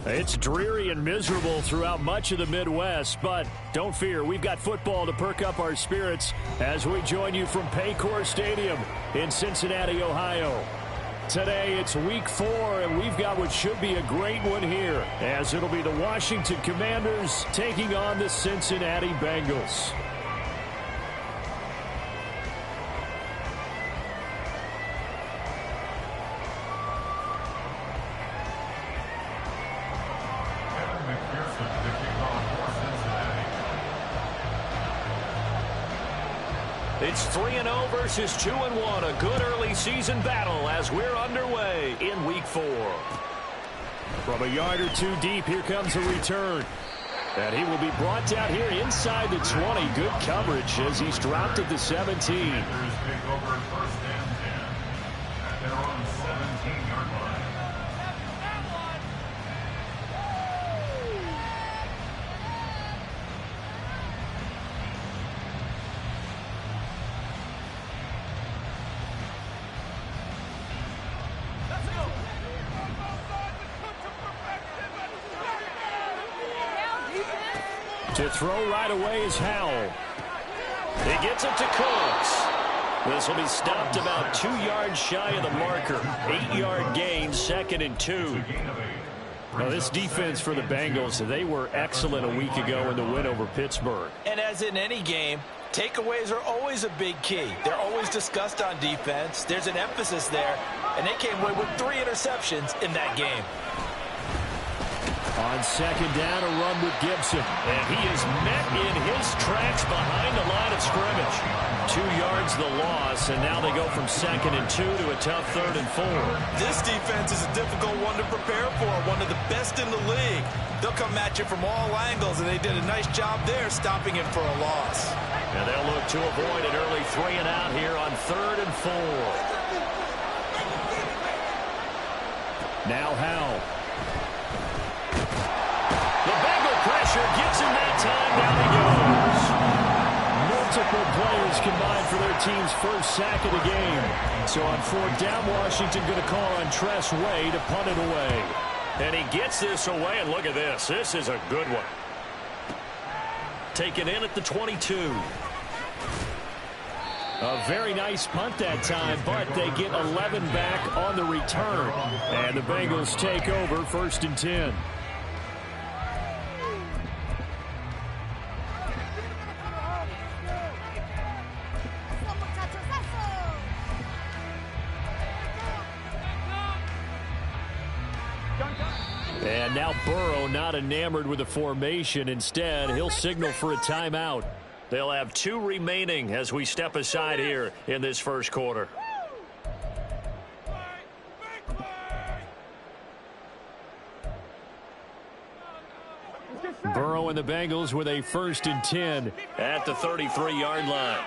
It's dreary and miserable throughout much of the Midwest, but don't fear, we've got football to perk up our spirits as we join you from Paycor Stadium in Cincinnati, Ohio. Today, it's week 4, and we've got what should be a great one here, as it'll be the Washington Commanders taking on the Cincinnati Bengals. It's 3-0 versus 2-1, a good early season battle as we're underway in week 4. From a yard or two deep, here comes a return. And he will be brought down here inside the 20. Good coverage as he's dropped at the 17. To throw right away is Howell. He gets it to Cooks. This will be stopped about 2 yards shy of the marker. 8-yard gain, 2nd and 2. Now, this defense for the Bengals, they were excellent a week ago in the win over Pittsburgh. And as in any game, takeaways are always a big key. They're always discussed on defense. There's an emphasis there, and they came away with 3 interceptions in that game. On 2nd down, a run with Gibson. And he is met in his tracks behind the line of scrimmage. 2 yards the loss, and now they go from 2nd and 2 to a tough 3rd and 4. This defense is a difficult one to prepare for, one of the best in the league. They'll come at you from all angles, and they did a nice job there stopping him for a loss. And they'll look to avoid an early 3 and out here on 3rd and 4. Now Howell. Pressure gets him that time. Down he goes. Multiple players combined for their team's first sack of the game. So on 4th down, Washington going to call on Tress Way to punt it away. And he gets this away, and look at this. This is a good one. Taken in at the 22. A very nice punt that time, but they get 11 back on the return. And the Bengals take over 1st and 10. And now Burrow not enamored with the formation. Instead, he'll signal for a timeout. They'll have 2 remaining as we step aside here in this first quarter. Burrow and the Bengals with a 1st and 10 at the 33-yard line.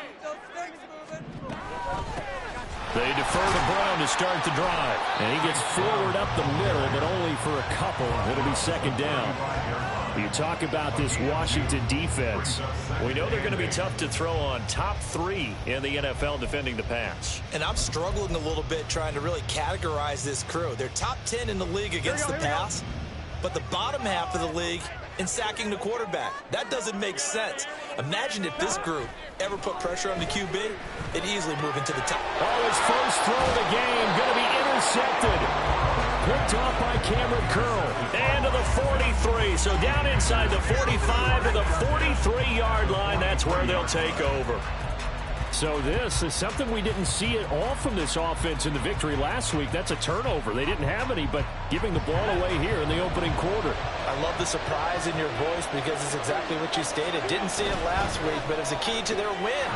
They defer to Brown to start the drive. And he gets forward up the middle, but only for a couple. It'll be 2nd down. You talk about this Washington defense. We know they're going to be tough to throw on. Top 3 in the NFL defending the pass. And I'm struggling a little bit trying to really categorize this crew. They're top 10 in the league against the pass, but the bottom half of the league in sacking the quarterback. That doesn't make sense. Imagine if this group ever put pressure on the QB, it'd easily move into the top. Oh, his first throw of the game going to be intercepted. Picked off by Cameron Curl. And to the 43. So down inside the 45 to the 43-yard line. That's where they'll take over. So this is something we didn't see at all from this offense in the victory last week. That's a turnover. They didn't have any, but giving the ball away here in the opening quarter. I love the surprise in your voice because it's exactly what you stated. Didn't see it last week, but it's a key to their win.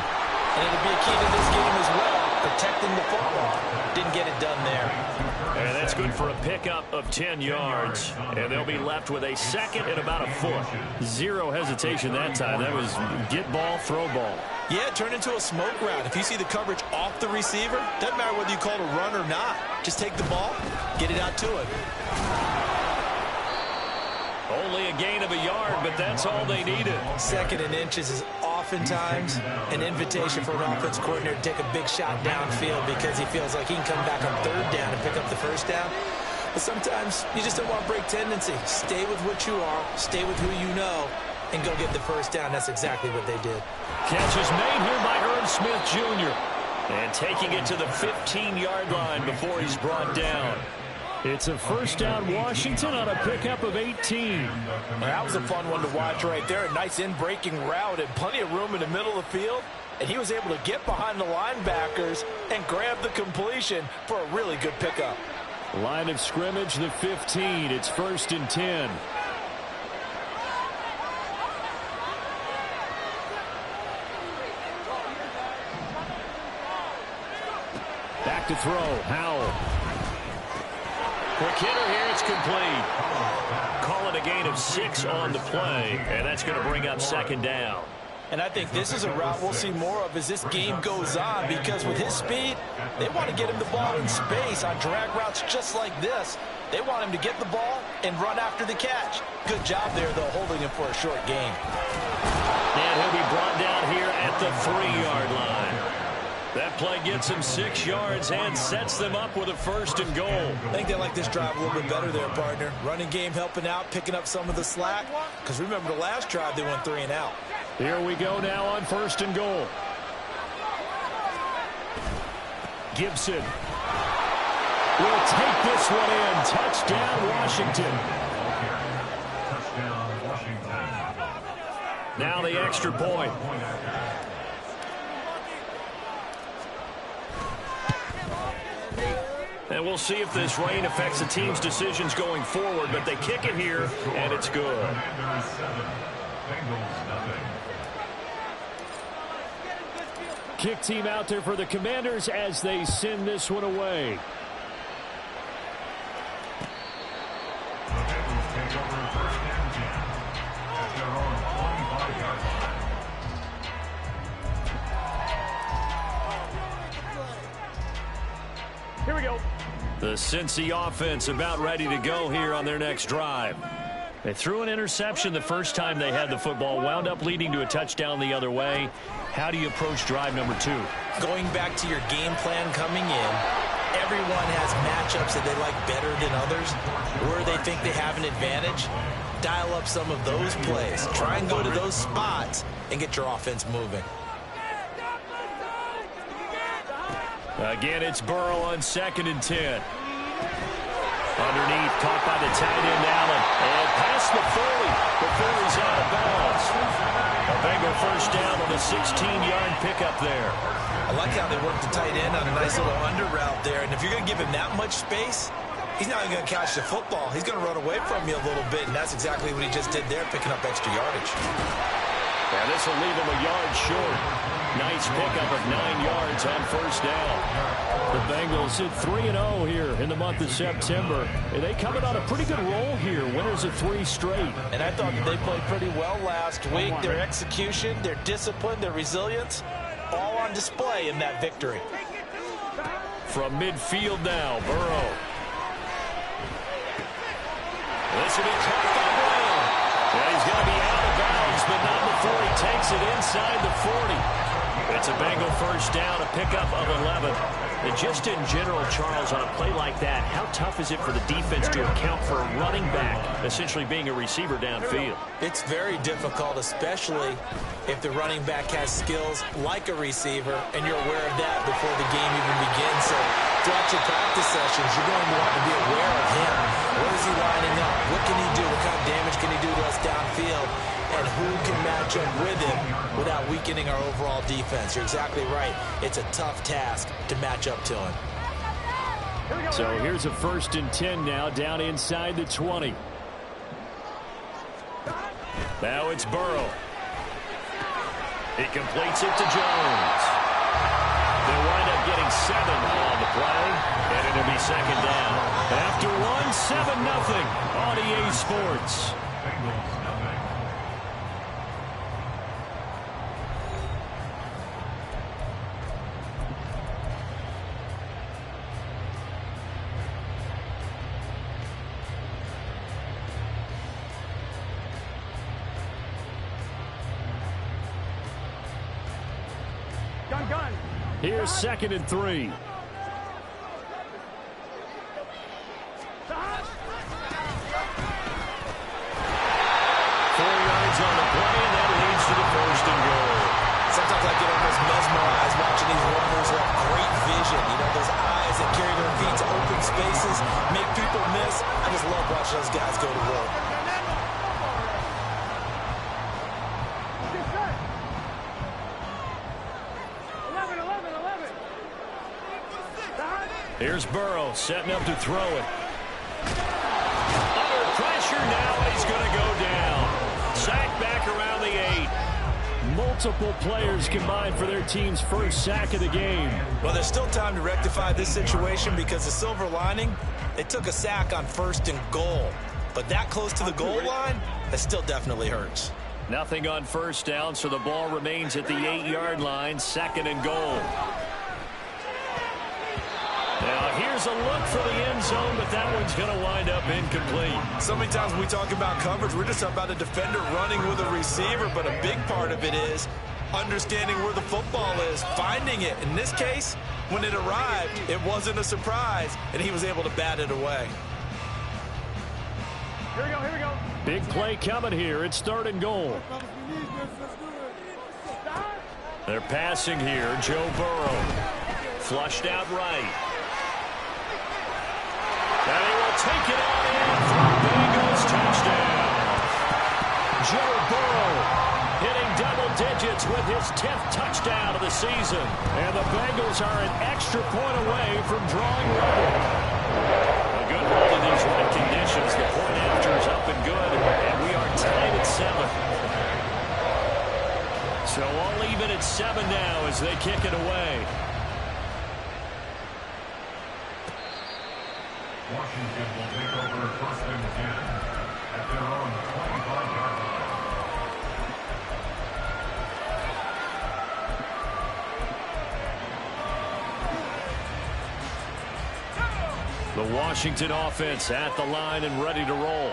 And it'll be a key to this game as well, protecting the football. Didn't get it done there. And that's good for a pickup of 10 yards. And they'll be left with a 2nd and about a foot. 0 hesitation that time. That was get ball, throw ball. Yeah, turn into a smoke route. If you see the coverage off the receiver, doesn't matter whether you call it a run or not. Just take the ball, get it out to him. Only a gain of a yard, but that's all they needed. 2nd and inches is oftentimes an invitation for an offense coordinator to take a big shot downfield because he feels like he can come back on 3rd down and pick up the 1st down. Sometimes you just don't want to break tendency. Stay with what you are, stay with who you know, and go get the first down. That's exactly what they did. Catch is made here by Irv Smith Jr. And taking it to the 15-yard line before he's brought down. It's a first down Washington on a pickup of 18. Well, that was a fun one to watch right there. A nice in-breaking route and plenty of room in the middle of the field. And he was able to get behind the linebackers and grab the completion for a really good pickup. Line of scrimmage, the 15. It's 1st and 10. Back to throw. Howell. Quick hitter here. It's complete. Call it a gain of 6 on the play, and that's going to bring up 2nd down. And I think this is a route we'll see more of as this game goes on, because with his speed, they want to get him the ball in space on drag routes just like this. They want him to get the ball and run after the catch. Good job there, though, holding him for a short gain. And he'll be brought down here at the 3-yard line. That play gets him 6 yards and sets them up with a 1st and goal. I think they like this drive a little bit better there, partner. Running game helping out, picking up some of the slack. Because remember the last drive, they went 3 and out. Here we go now on 1st and goal. Gibson will take this one in. Touchdown, Washington. Now the extra point. And we'll see if this rain affects the team's decisions going forward, but they kick it here, and it's good. Kick team out there for the Commanders as they send this one away. Here we go. The Cincy offense about ready to go here on their next drive. They threw an interception the first time they had the football, wound up leading to a touchdown the other way. How do you approach drive number 2? Going back to your game plan coming in, everyone has matchups that they like better than others, where they think they have an advantage. Dial up some of those plays. Try and go to those spots and get your offense moving. Again, it's Burrow on 2nd and 10. Underneath, caught by the tight end, Allen. And past the 40 before he's out of bounds. A Bengal first down on a 16-yard pickup there. I like how they worked the tight end on a nice little under route there. And if you're going to give him that much space, he's not going to catch the football. He's going to run away from you a little bit, and that's exactly what he just did there, picking up extra yardage. And this will leave him a yard short. Nice pickup of 9 yards on first down. The Bengals hit 3-0 here in the month of September. And they coming on a pretty good roll here. Winners of 3 straight. And I thought that they played pretty well last week. Their execution, their discipline, their resilience, all on display in that victory. From midfield now, Burrow. This will be caught by Brown. Yeah, he's going to be out of bounds, but not before he takes it inside the 40. It's a Bengal first down, a pickup of 11. And just in general, Charles, on a play like that, how tough is it for the defense to account for a running back essentially being a receiver downfield? It's very difficult, especially if the running back has skills like a receiver, and you're aware of that before the game even begins. So throughout your practice sessions, you're going to want to be aware of him. Where is he lining up? What can he do? What kind of damage can he do to us downfield? And who can match up with him without weakening our overall defense? You're exactly right. It's a tough task to match up to him. So here's a 1st and 10 now, down inside the 20. Now it's Burrow. He completes it to Jones. They'll wind up getting 7 on the play, and it'll be 2nd down. After one, 7-0 on EA Sports. Here's 2nd and 3. Here's Burrow setting up to throw it. Under pressure now, and he's going to go down. Sack back around the 8. Multiple players combined for their team's first sack of the game. Well, there's still time to rectify this situation because the silver lining, they took a sack on 1st and goal. But that close to the goal line, that still definitely hurts. Nothing on 1st down, so the ball remains at the 8-yard line, 2nd and goal. Now, here's a look for the end zone, but that one's going to wind up incomplete. So many times when we talk about coverage, we're just about a defender running with a receiver, but a big part of it is understanding where the football is, finding it. In this case, when it arrived, it wasn't a surprise, and he was able to bat it away. Here we go, here we go. Big play coming here. It's 3rd and goal. They're passing here. Joe Burrow. Flushed out right. And he will take it on in for a Bengals touchdown. Joe Burrow hitting double digits with his 10th touchdown of the season. And the Bengals are an extra point away from drawing level. A good hold in these right conditions. The point after is up and good, and we are tied at 7. So all even at 7 now as they kick it away. Washington will take over 1st and 10 at their own 25-yard line. The Washington offense at the line and ready to roll.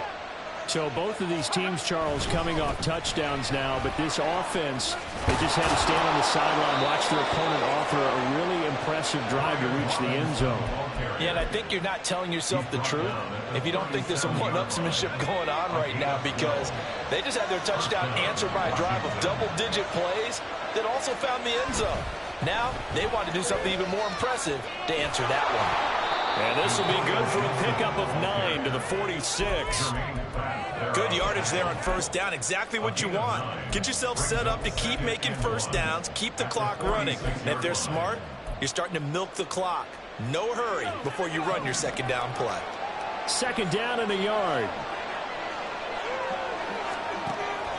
So both of these teams, Charles, coming off touchdowns now, but this offense, they just had to stand on the sideline, watch their opponent offer a really impressive drive to reach the end zone. Yeah, and I think you're not telling yourself the truth if you don't think there's some one-upsmanship going on right now, because they just had their touchdown answered by a drive of double-digit plays that also found the end zone. Now, they want to do something even more impressive to answer that one. And this will be good for a pickup of 9 to the 46. Good yardage there on 1st down. Exactly what you want. Get yourself set up to keep making 1st downs, keep the clock running. And if they're smart, you're starting to milk the clock. No hurry before you run your 2nd down play. 2nd down in a yard.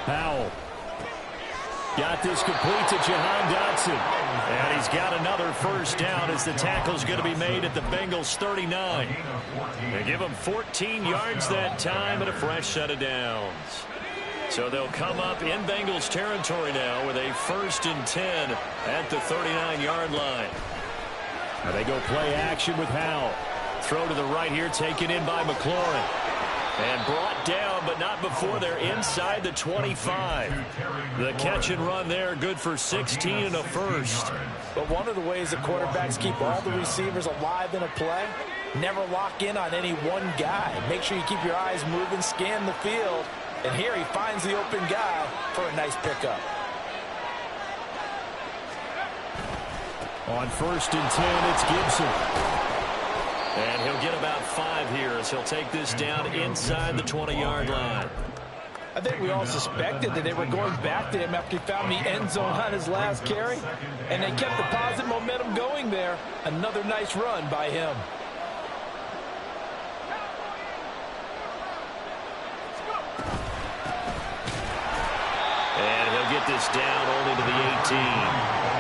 Powell. Got this complete to Jahan Dotson. And he's got another 1st down as the tackle's going to be made at the Bengals 39. They give him 14 yards that time and a fresh set of downs. So they'll come up in Bengals territory now with a 1st and 10 at the 39-yard line. Now they go play action with Howell. Throw to the right here, taken in by McLaurin. And brought down, but not before they're inside the 25. The catch and run there, good for 16 and a 1st. But one of the ways the quarterbacks keep all the receivers alive in a play, never lock in on any one guy. Make sure you keep your eyes moving, scan the field. And here he finds the open guy for a nice pickup. On 1st and 10, it's Gibson. And he'll get about 5 here as he'll take this down inside the 20-yard line. I think we all suspected that they were going back to him after he found the end zone on his last carry. And they kept the positive momentum going there. Another nice run by him. And he'll get this down only to the 18.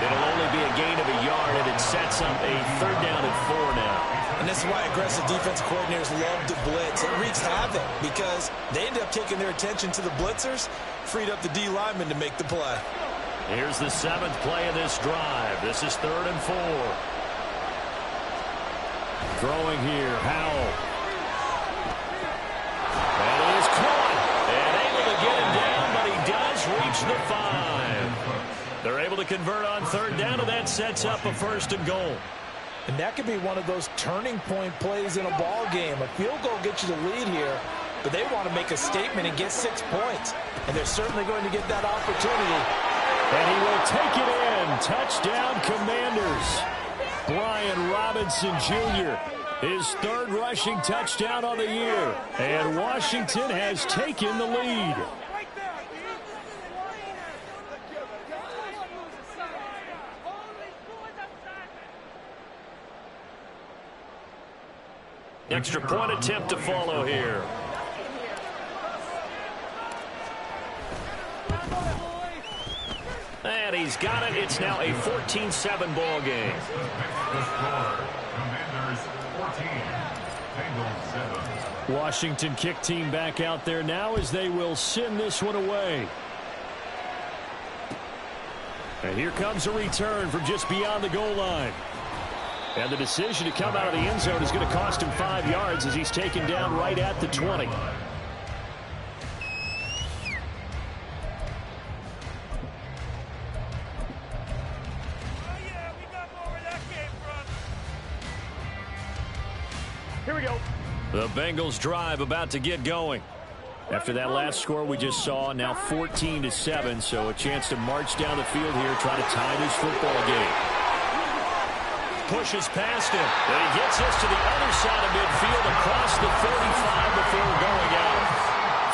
It'll only be a gain of a yard, and it sets up a 3rd down and 4 now. And this is why aggressive defensive coordinators love to blitz. It wreaks havoc because they end up taking their attention to the blitzers, freed up the D lineman to make the play. Here's the 7th play of this drive. This is 3rd and 4. Throwing here, Howell. And he is caught and able to get him down, but he does reach the 5. They're able to convert on 3rd down, and that sets up a 1st and goal. And that could be one of those turning point plays in a ball game. A field goal gets you the lead here, but they want to make a statement and get 6 points. And they're certainly going to get that opportunity. And he will take it in. Touchdown, Commanders. Brian Robinson Jr., his 3rd rushing touchdown on the year. And Washington has taken the lead. Extra point attempt to follow here. And he's got it. It's now a 14-7 ball game. The score, Commanders 14, Bengals 7. Washington kick team back out there now as they will send this one away. And here comes a return from just beyond the goal line. And the decision to come out of the end zone is going to cost him 5 yards as he's taken down right at the 20. Here we go. The Bengals drive about to get going. After that last score we just saw, now 14-7, so a chance to march down the field here, try to tie this football game. Pushes past him, and he gets this to the other side of midfield across the 35 before going out.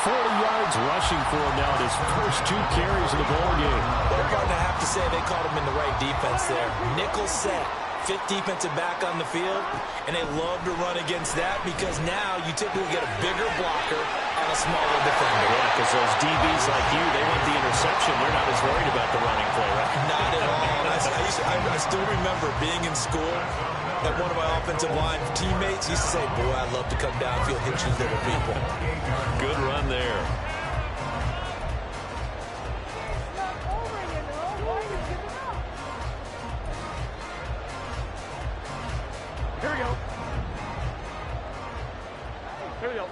40 yards rushing for him now in his first 2 carries of the ball game. Well, partner, I have to say they caught him in the right defense there. Nickel set. 5th defensive back on the field, and they love to run against that because now you typically get a bigger blocker on a smaller defender. Yeah, because those DBs like you, they want the interception. They're not as worried about the running play, right? Not at all. I still remember being in school, and one of my offensive line teammates used to say, boy, I'd love to come downfield, hit you little people. Good run there. Here we go. Here we go.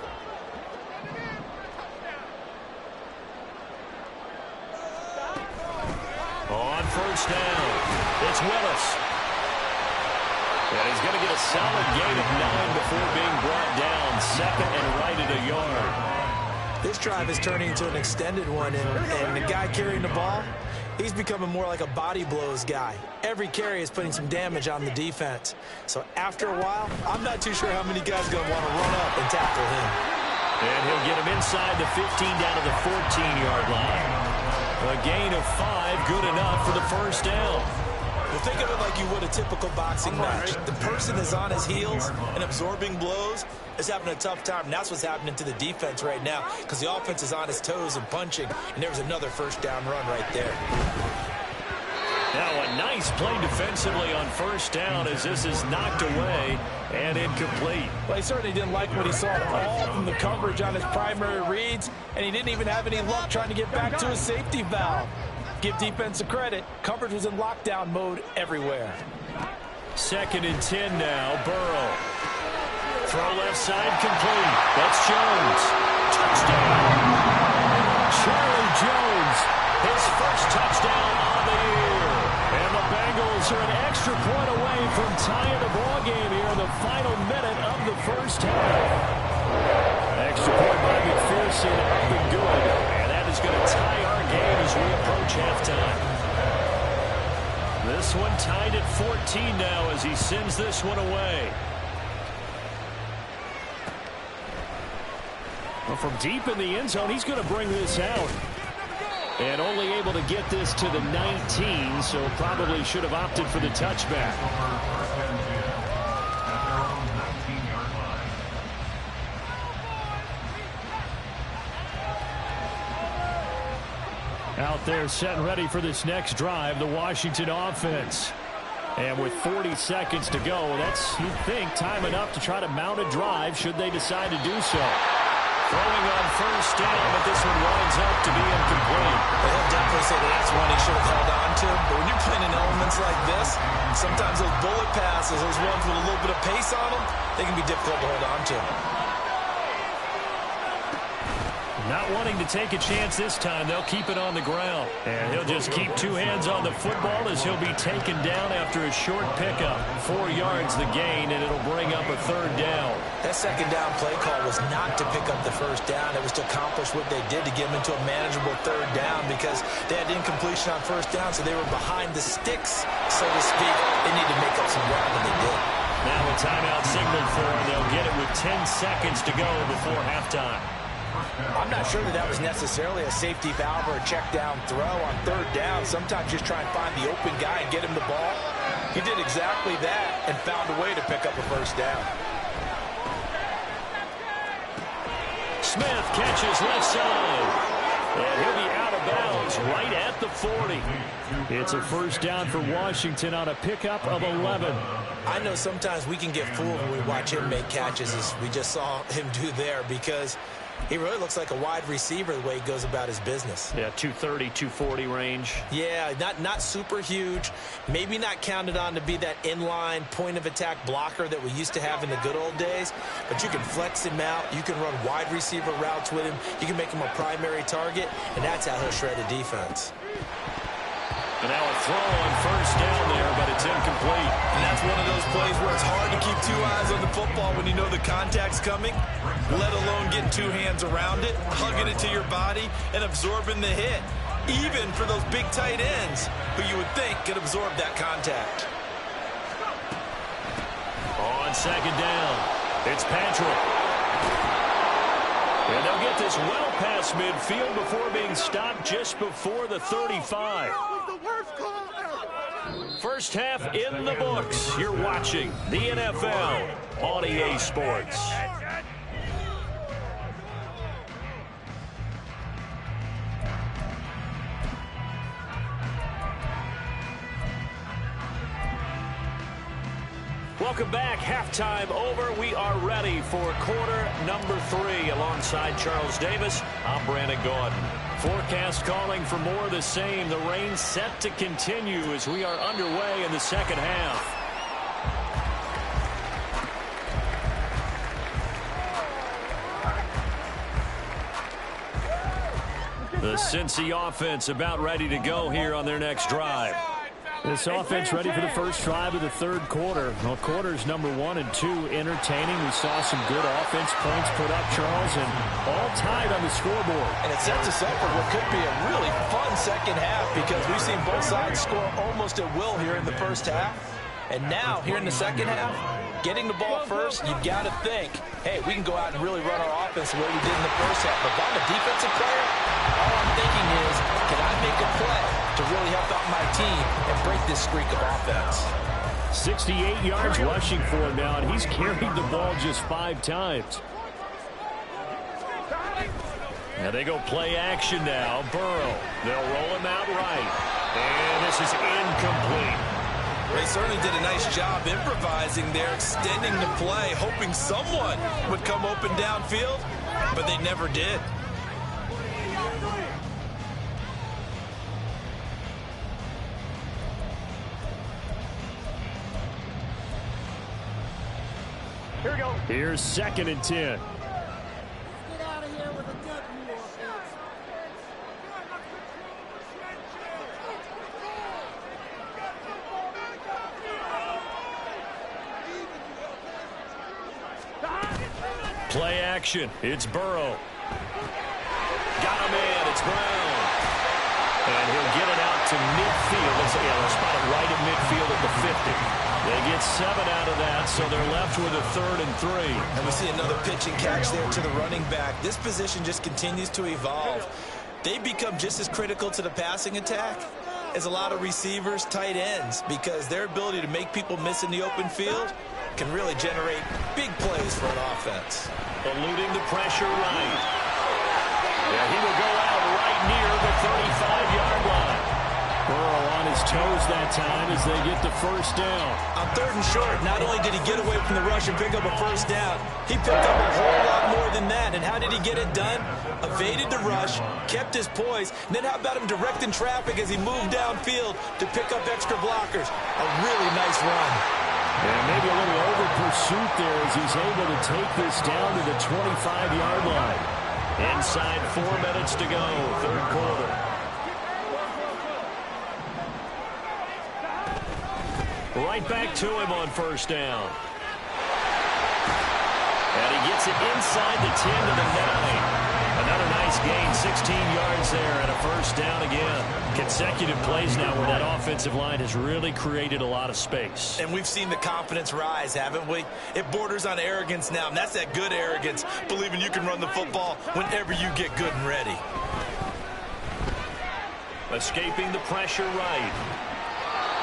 On first down, it's Willis. And he's going to get a solid gain of 9 before being brought down. 2nd and right at a yard. This drive is turning into an extended one, and the guy carrying the ball, he's becoming more like a body blows guy. Every carry is putting some damage on the defense. So after a while, I'm not too sure how many guys are going to want to run up and tackle him. And he'll get him inside the 15 down to the 14-yard line. A gain of 5, good enough for the first down. Well, think of it like you would a typical boxing match. The person is on his heels and absorbing blows is having a tough time. And that's what's happening to the defense right now because the offense is on his toes and punching. And there's another first down run right there. Now a nice play defensively on first down as this is knocked away and incomplete. Well, he certainly didn't like what he saw all from the coverage on his primary reads, and he didn't even have any luck trying to get back to his safety valve. Give defense a credit. Coverage was in lockdown mode everywhere. 2nd and 10 now. Burrow. Throw left side complete. That's Jones. Touchdown. Charlie Jones. His first touchdown on the year. And the Bengals are an extra point away from tying the ball game here in the final minute of the first half. Extra point by McPherson up and good. And that is going to tie our game as we approach halftime. This one tied at 14 now as he sends this one away. Well, from deep in the end zone, he's going to bring this out. And only able to get this to the 19, so probably should have opted for the touchback. Out there set and ready for this next drive, the Washington offense. And with 40 seconds to go, that's, you'd think, time enough to try to mount a drive should they decide to do so. Throwing on first down, but this one winds up to be incomplete. Well, he'll definitely say that that's one he should have held on to. But when you're playing in elements like this, sometimes those bullet passes, those ones with a little bit of pace on them, they can be difficult to hold on to. Not wanting to take a chance this time, they'll keep it on the ground. And he'll just keep 2 hands on the football as he'll be taken down after a short pickup. 4 yards the gain, and it'll bring up a 3rd down. That 2nd down play call was not to pick up the first down. It was to accomplish what they did to get them into a manageable 3rd down because they had incompletion on first down, so they were behind the sticks, so to speak. They need to make up some ground, and they did. Now a timeout signaled for, and they'll get it with 10 seconds to go before halftime. I'm not sure that was necessarily a safety valve or a check down throw on 3rd down. Sometimes just try and find the open guy and get him the ball. He did exactly that and found a way to pick up a first down. Smith catches left side. And he'll be out of bounds right at the 40. It's a first down for Washington on a pickup of 11. I know sometimes we can get fooled when we watch him make catches, as we just saw him do there, because he really looks like a wide receiver the way he goes about his business. Yeah, 230, 240 range. Yeah, not super huge. Maybe not counted on to be that inline point-of-attack blocker that we used to have in the good old days. But you can flex him out. You can run wide receiver routes with him. You can make him a primary target, and that's how he'll shred a defense. And now a throw on first down there, but it's incomplete. And that's one of those plays where it's hard to keep two eyes on the football when you know the contact's coming, let alone getting two hands around it, hugging it to your body, and absorbing the hit, even for those big tight ends who you would think could absorb that contact. On second down, it's Patrick. And they'll get this well past midfield before being stopped just before the 35. First half in the books. You're watching the NFL on EA Sports. Welcome back. Halftime over. We are ready for quarter number 3. Alongside Charles Davis, I'm Brandon Gaudin. Forecast calling for more of the same. The rain set to continue as we are underway in the second half. The Cincy offense about ready to go here on their next drive. This offense ready for the first drive of the third quarter. Well, quarters number 1 and 2 entertaining. We saw some good offense points put up, Charles, and all tied on the scoreboard. And it sets us up for what could be a really fun second half, because we've seen both sides score almost at will here in the first half. And now, here in the second half, getting the ball first, you've got to think, hey, we can go out and really run our offense the way we did in the first half. But if I'm a defensive player, all I'm thinking is, can I make a play to really help out my team and break this streak of offense? 68 yards rushing for him now, and he's carried the ball just 5 times. Now they go play action now. Burrow. They'll roll him out right. And this is incomplete. They certainly did a nice job improvising there, extending the play, hoping someone would come open downfield, but they never did. Here we go. Here's 2nd and 10. Get out of here with a W offense. Play action. It's Burrow. Got him in. It's Brown. And he'll get it out to midfield. They'll spot it right at midfield at the 50. They get 7 out of that, so they're left with a 3rd and 3. And we see another pitch and catch there to the running back. This position just continues to evolve. They become just as critical to the passing attack as a lot of receivers, tight ends, because their ability to make people miss in the open field can really generate big plays for an offense. Eluding the pressure right. Yeah, he will go out right near the 35-yard line. Burrow on his toes that time as they get the first down. On 3rd and short, not only did he get away from the rush and pick up a first down, he picked up a whole lot more than that. And how did he get it done? Evaded the rush, kept his poise, and then how about him directing traffic as he moved downfield to pick up extra blockers? A really nice run. And maybe a little over pursuit there as he's able to take this down to the 25-yard line. Inside 4 minutes to go, third quarter. Right back to him on first down. And he gets it inside the 10 to the 9. Another nice gain, 16 yards there, and a first down again. Consecutive plays now where that offensive line has really created a lot of space. And we've seen the confidence rise, haven't we? It borders on arrogance now, and that's that good arrogance, believing you can run the football whenever you get good and ready. Escaping the pressure right.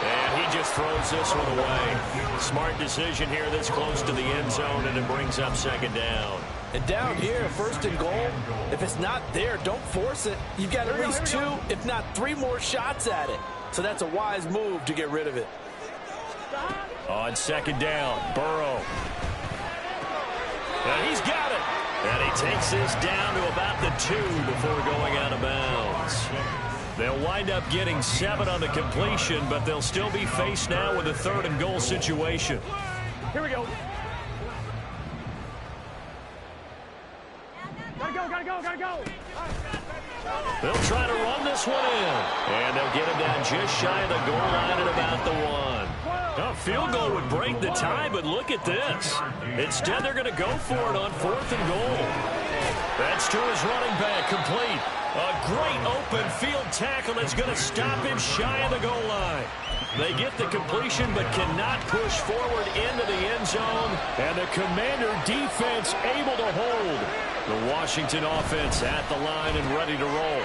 And he just throws this one away. Smart decision here this close to the end zone, and it brings up second down. And down here, first and goal, if it's not there, don't force it. You've got at least 2, if not 3 more shots at it. So that's a wise move to get rid of it. On second down, Burrow. And he's got it. And he takes this down to about the 2 before going out of bounds. They'll wind up getting 7 on the completion, but they'll still be faced now with a 3rd and goal situation. Here we go. Gotta go. They'll try to run this one in. And they'll get him down just shy of the goal line at about the 1. A field goal would break the tie, but look at this. Instead, they're going to go for it on 4th and goal. That's to his running back, complete. A great open field tackle that's going to stop him shy of the goal line. They get the completion but cannot push forward into the end zone. And the Commander defense able to hold. The Washington offense at the line and ready to roll.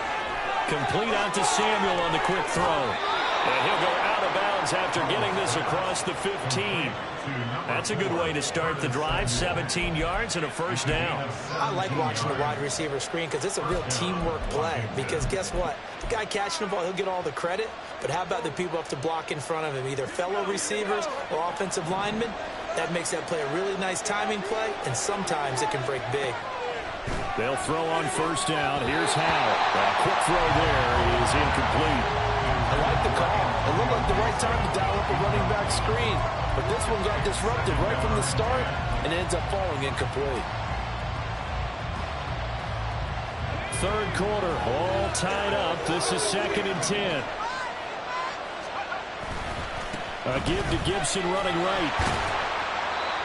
Complete out to Samuel on the quick throw. And he'll go out of bounds after getting this across the 15. That's a good way to start the drive. 17 yards and a first down. I like watching the wide receiver screen because it's a real teamwork play. Because guess what? The guy catching the ball, he'll get all the credit. But how about the people up to block in front of him, either fellow receivers or offensive linemen? That makes that play a really nice timing play, and sometimes it can break big. They'll throw on first down. Here's Howell. A quick throw there is incomplete. I like the call. It looked like the right time to dial up a running back screen. But this one got disrupted right from the start and ends up falling incomplete. 3rd quarter, all tied up. This is 2nd and 10. A give to Gibson running right.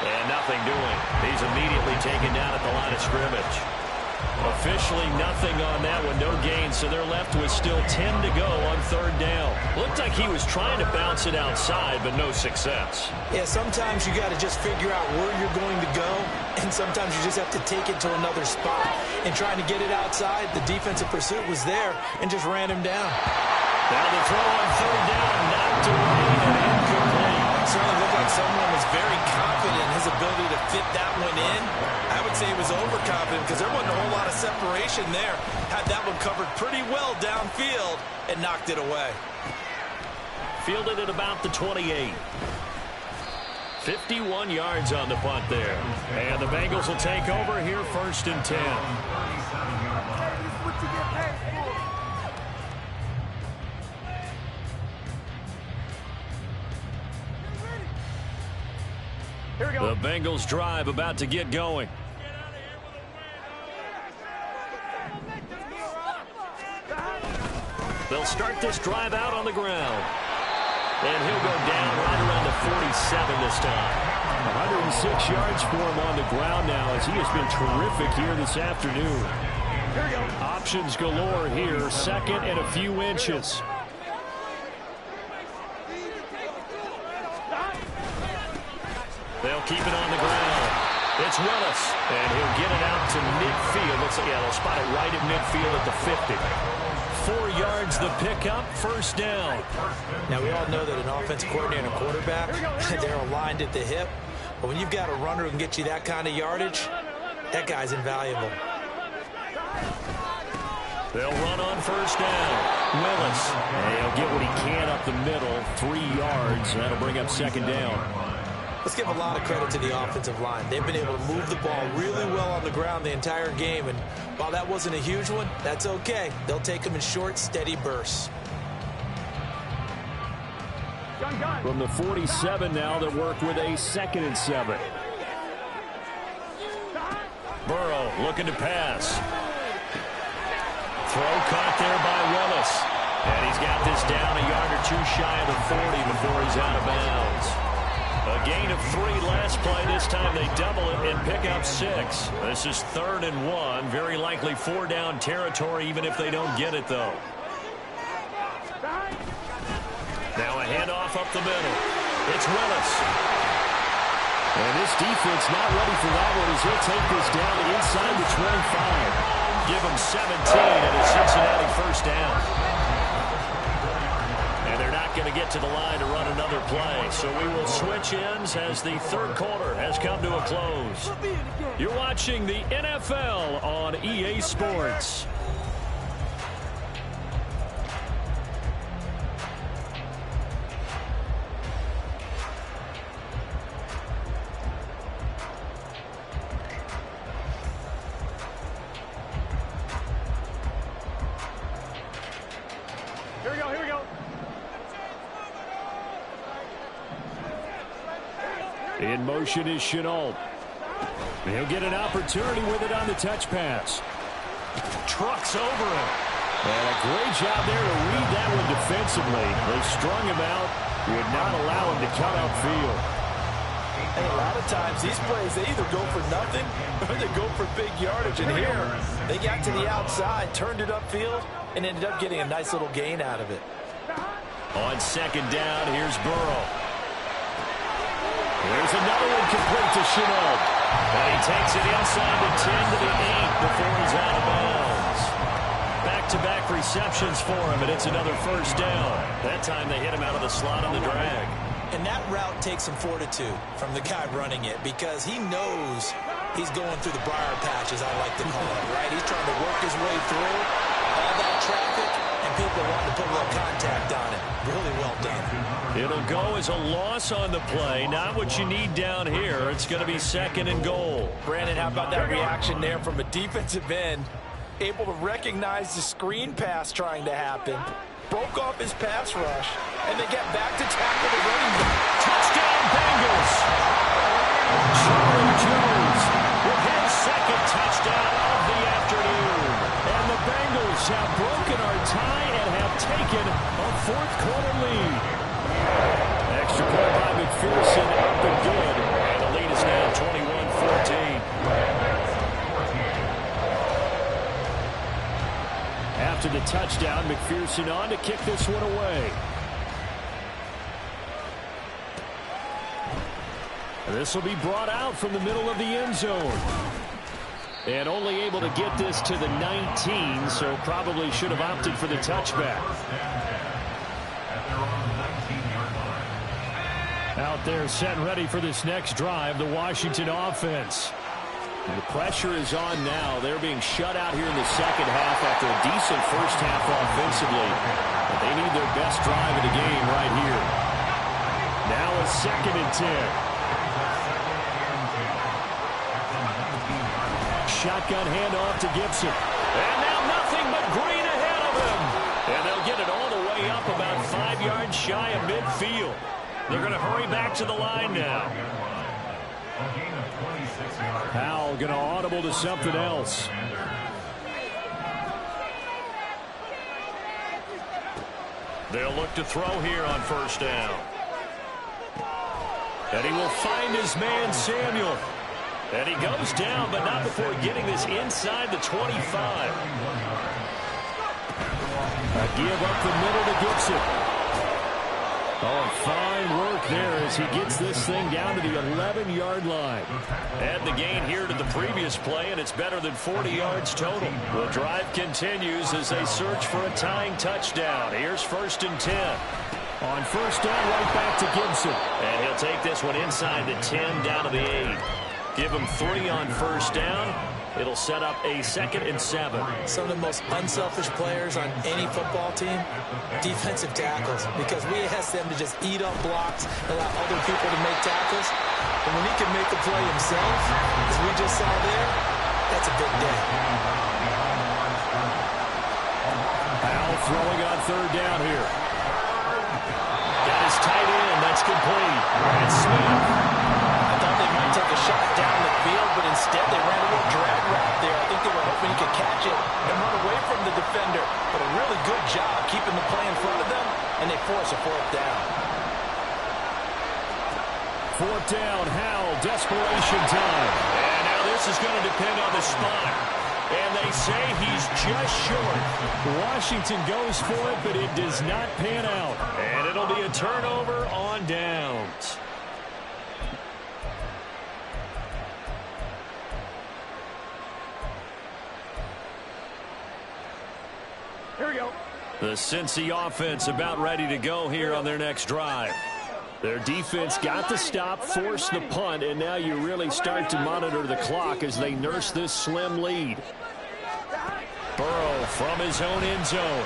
And nothing doing. He's immediately taken down at the line of scrimmage. Officially nothing on that one, no gain, so they're left with still 10 to go on 3rd down. Looked like he was trying to bounce it outside, but no success. Yeah, sometimes you got to just figure out where you're going to go, and sometimes you just have to take it to another spot. And trying to get it outside, the defensive pursuit was there and just ran him down. Now the throw on 3rd down, knocked away and incomplete. Certainly looked like someone was very confident in his ability to fit that one in. I would say he was overconfident because there wasn't a whole lot of separation there. Had that one covered pretty well downfield and knocked it away. Fielded at about the 28. 51 yards on the punt there. And the Bengals will take over here 1st and 10. Here we go. The Bengals drive about to get going. They'll start this drive out on the ground. And he'll go down right around the 47 this time. 106 yards for him on the ground now as he has been terrific here this afternoon. Here we go. Options galore here. 2nd and a few inches. They'll keep it on the ground. It's Willis, and he'll get it out to midfield. Looks like, yeah, they'll spot it right at midfield at the 50. 4 yards the pickup, 1st down. Now, we all know that an offensive coordinator and a quarterback, they're aligned at the hip. But when you've got a runner who can get you that kind of yardage, that guy's invaluable. They'll run on 1st down. Willis, and he'll get what he can up the middle, 3 yards. That'll bring up 2nd down. Let's give a lot of credit to the offensive line. They've been able to move the ball really well on the ground the entire game. And while that wasn't a huge one, that's okay. They'll take them in short, steady bursts. From the 47 now, they work with a 2nd and 7. Burrow looking to pass. Throw caught there by Willis. And he's got this down a yard or 2 shy of the 40 before he's out of bounds. A gain of 3 last play. This time they double it and pick up 6. This is 3rd and 1. Very likely 4 down territory even if they don't get it, though. Now a handoff up the middle. It's Willis. And this defense not ready for that one as he'll take this down inside the 25. Give him 17 and a Cincinnati 1st down. And they're not going to get to the line to run another play. So we will switch ends as the third quarter has come to a close. You're watching the NFL on EA Sports. Here we go, here we go. In motion is Shenault. He'll get an opportunity with it on the touch pass. Trucks over him. And a great job there to read that one defensively. They strung him out. Would not allow him to come upfield. And a lot of times these plays, they either go for nothing or they go for big yardage. And here, they got to the outside, turned it upfield, and ended up getting a nice little gain out of it. On second down, here's Burrow. There's another one complete to Shenault. And he takes it inside the 10 to the 8 before he's out of bounds. Back-to-back receptions for him, and it's another first down. That time they hit him out of the slot on the drag. And that route takes some fortitude from the guy running it because he knows he's going through the briar patch, as I like to call it, right? He's trying to work his way through all that traffic, and people want to put a little contact on it. Really well done. It'll go as a loss on the play. Not what you need down here. It's going to be second and goal. Brandon, how about that reaction there from a defensive end? Able to recognize the screen pass trying to happen. Broke off his pass rush, and they get back to tackle the running back. Touchdown, Bengals! Charlie Jones with his second touchdown of the afternoon. And the Bengals have broken our tie and have taken a fourth-quarter lead. Extra point by McPherson, up and good. And the lead is now 21-14. After the touchdown, McPherson on to kick this one away. This will be brought out from the middle of the end zone. And only able to get this to the 19, so probably should have opted for the touchback. Out there set and ready for this next drive, the Washington offense. The pressure is on now. They're being shut out here in the second half after a decent first half offensively. But they need their best drive of the game right here. Now a 2nd and 10. Shotgun handoff to Gibson. And now nothing but green ahead of him. And they'll get it all the way up about 5 yards shy of midfield. They're going to hurry back to the line now. Powell going to audible to something else. They'll look to throw here on first down. And he will find his man Samuel. And he goes down, but not before getting this inside the 25. A give up the middle to Gibson. Oh, fine work there as he gets this thing down to the 11-yard line. Add the gain here to the previous play, and it's better than 40 yards total. The drive continues as they search for a tying touchdown. Here's 1st and 10. On first down, right back to Gibson. And he'll take this one inside the 10 down to the 8. Give him 3 on first down. It'll set up a 2nd and 7. Some of the most unselfish players on any football team, defensive tackles, because we ask them to just eat up blocks, allow other people to make tackles. And when he can make the play himself, as we just saw there, that's a big day. Powell throwing on 3rd down here. Got his tight end. That's complete. And Smith. I thought they might take a shot down the field, but instead they ran a little drag route there. I think they were hoping he could catch it and run away from the defender. But a really good job keeping the play in front of them, and they force a 4th down. 4th down, Howell, desperation time. And now this is going to depend on the spot. And they say he's just short. Washington goes for it, but it does not pan out. And it'll be a turnover on downs. Here we go. The Cincy offense about ready to go here on their next drive. Their defense got the stop, forced the punt, and now you really start to monitor the clock as they nurse this slim lead. Burrow from his own end zone.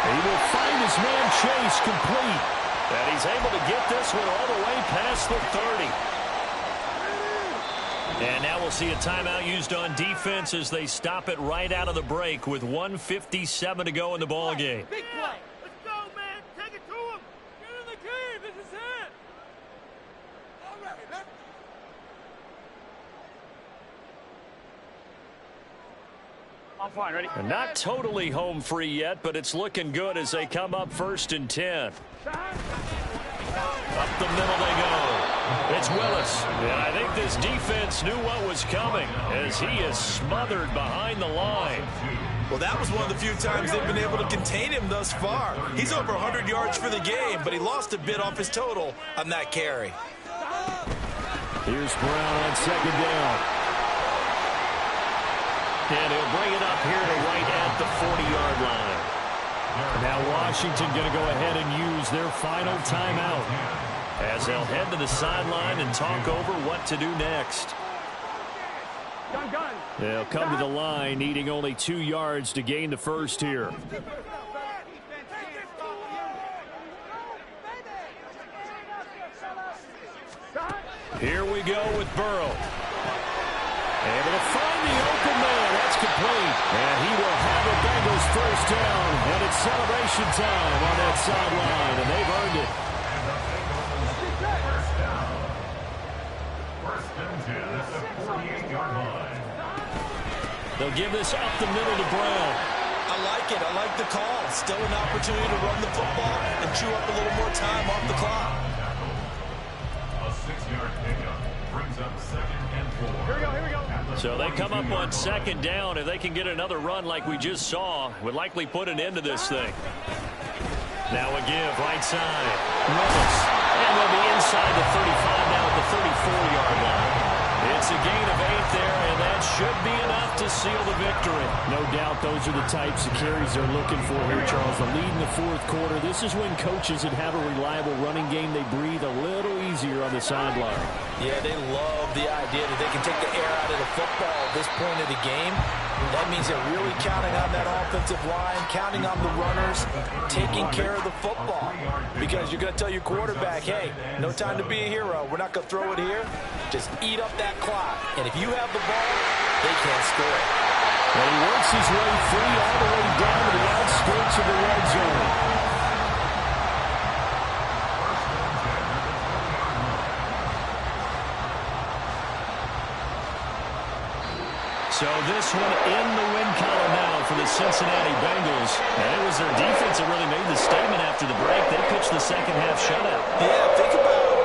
He will find his man Chase complete. And he's able to get this one all the way past the 30. And now we'll see a timeout used on defense as they stop it right out of the break with 1:57 to go in the ball game. Big play. Let's go, man. Take it to him. Get in the game. This is it. All right, man. I'm fine. Ready? And not totally home free yet, but it's looking good as they come up 1st and 10. Up the middle they go. It's Willis. And I think this defense knew what was coming as he is smothered behind the line. Well, that was one of the few times they've been able to contain him thus far. He's over 100 yards for the game, but he lost a bit off his total on that carry. Here's Brown on 2nd down. And he'll bring it up here to right at the 40-yard line. Now Washington going to go ahead and use their final timeout as they'll head to the sideline and talk over what to do next. Gun. They'll come to the line needing only 2 yards to gain the first here. Here we go with Burrow. Able to find the open man. That's complete. And he will have a Bengals first down. And it's celebration time on that sideline. And they've earned it. First and 10 at the 48-yard line. They'll give this up the middle to Brown. I like it. I like the call. Still an opportunity to run the football and chew up a little more time off the clock. A 6-yard pickup brings up 2nd and 4. Here we go. So they come up on 2nd down. If they can get another run like we just saw, would likely put an end to this thing. Now a give, right side. Willis. And they'll be inside the 35 now at the 34-yard line. It's a gain of 8 there, and that should be enough to seal the victory. No doubt those are the types of carries they're looking for here, Charles. The lead in the 4th quarter. This is when coaches that have a reliable running game, they breathe a little easier on the sideline. Yeah, they love the idea that they can take the air out of the football at this point of the game. That means they're really counting on that offensive line, counting on the runners, taking care of the football. Because you're going to tell your quarterback, hey, no time to be a hero. We're not going to throw it here. Just eat up that clock. And if you have the ball, they can't score. And he works his way free all the way down to the outskirts of the red zone. So this one in the win column now for the Cincinnati Bengals. And it was their defense that really made the statement after the break. They pitched the second half shutout. Yeah, think